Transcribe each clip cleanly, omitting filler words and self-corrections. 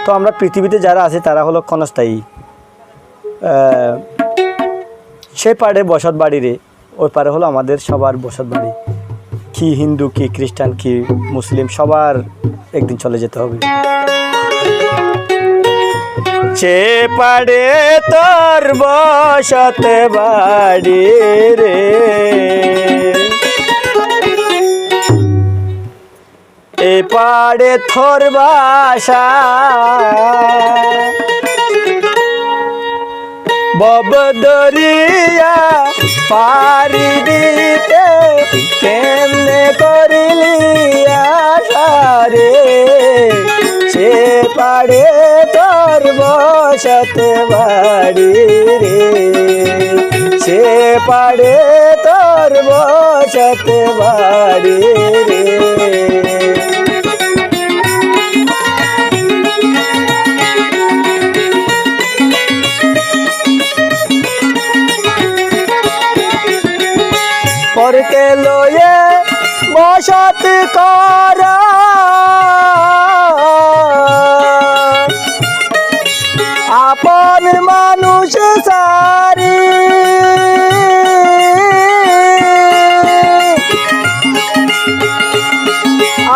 তো আমরা পৃথিবীতে যারা আছে তারা হলো ক্ষণস্থায়ী। সে পাড়ে বসত বাড়ি রে, ওই পারে হলো আমাদের সবার বসত বাড়ি। কি হিন্দু কি খ্রিস্টান কি মুসলিম সবার একদিন চলে যেতে হবে। সে পাড়ে তোর বসত বাড়ি রে, এ পাড়ে থর বাসা, বব দরিয়া পারি দিতে কেমনে করিলি আশা রে। সে পাড়ে তোর বসত বাড়ি রে, সে পাড়ে তোর বসত বাড়ি রে। পরকে লয়ে বসত করা, আপন মানুষ সারি,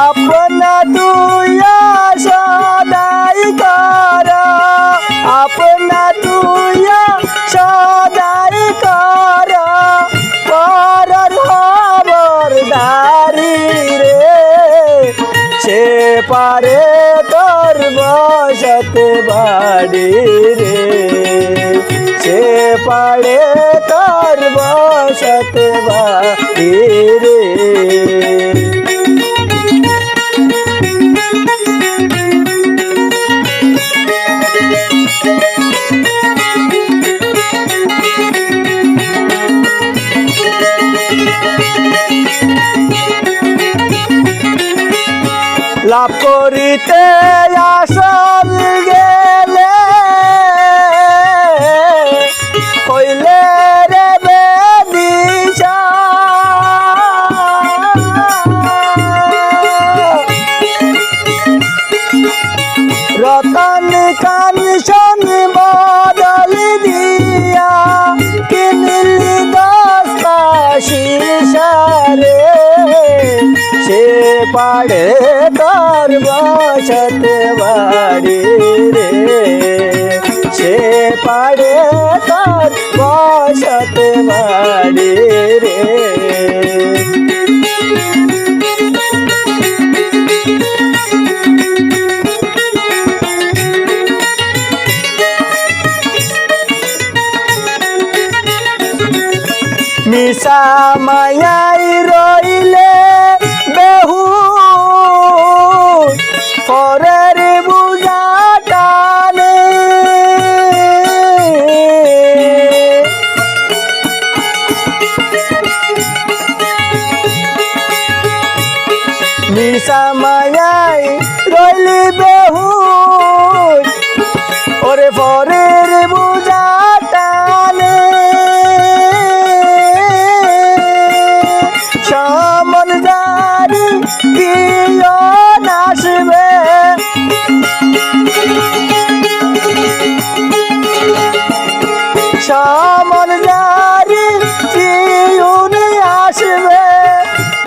আপনা তুইয়া সদাই করা, আপনা তুইয়া সদাই করা, পরার খবরদারি রে। সে পারে তোর বসত বাড়ি রে, সে পারে তোর বসত বাড়ি রে। লাভ করিতে আসল গেলে কইলে রে বেদিশা, রতন কাঞ্চন বদল দিয়া কিনলি দস্তা শিশা রে। সে পাড়ে তোর বসত বাড়ি রে, সে পাড়ে তোর বসত বাড়ি রে। মিশা মায়াই রইলে বেহু, পরের বুঝা টানে, মিশা মায়াই রইলি বেহু, ওরে পরের বুঝা টানে। সামন জারি কিয় নাসবে, সামন জারি কিউনি আসবে,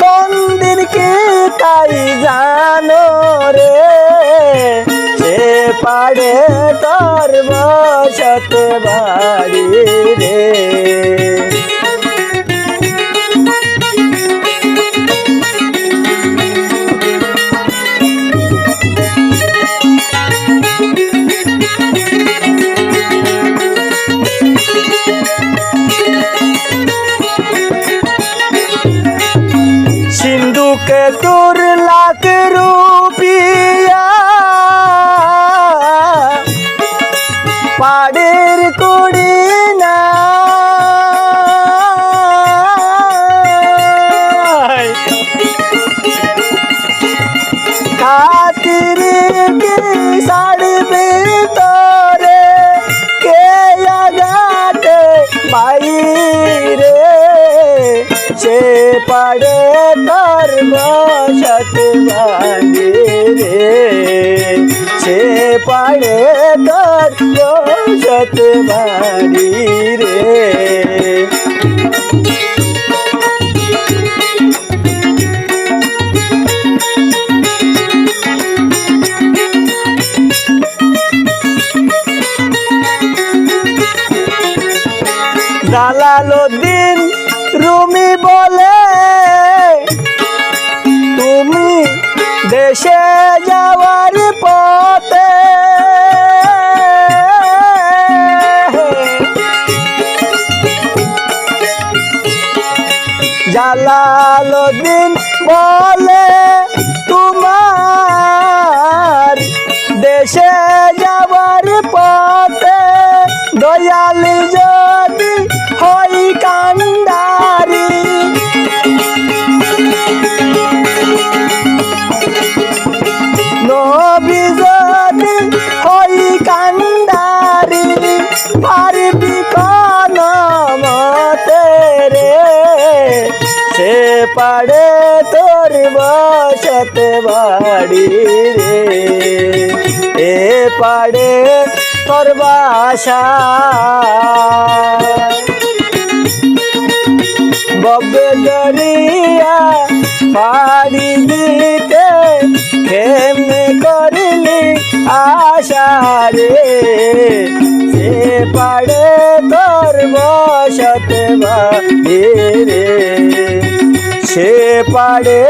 কোন দিন কি তাই জানো রে। সে পাড়ে তোর বসত বাড়ি রে, সিন্ধুকে তোর লাখ রুপিয়া, পাড়ের কুড়ি না খাতির কি সাড়বে তোরে, কে আগাতে বাইরে। সে পাড়ে তোর বসত বাড়ি রে, সে পাড়ে তোর বসত বাড়ি রে। জালালউদ্দিন রুমি বলে তুমি দেশে যাওয়ার পথে জালালউদ্দিন বলে তোমার দেশে যাওয়ার পথে দয়াল যদি হই কান্ডারি নবী যদি হই কান্ডারি পারবি কোন মতে রে সে পাড়ে তোর বসত বাড়ি রে এ পাড়ে তোর বাসা ববে দরিয়া পাড়ি দিতে কেমনে করলি আশা রে সে পাড়ে তোর বসত বাড়ি রে সে পাড়ে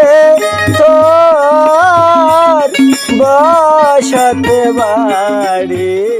তোর বসত বাড়ি।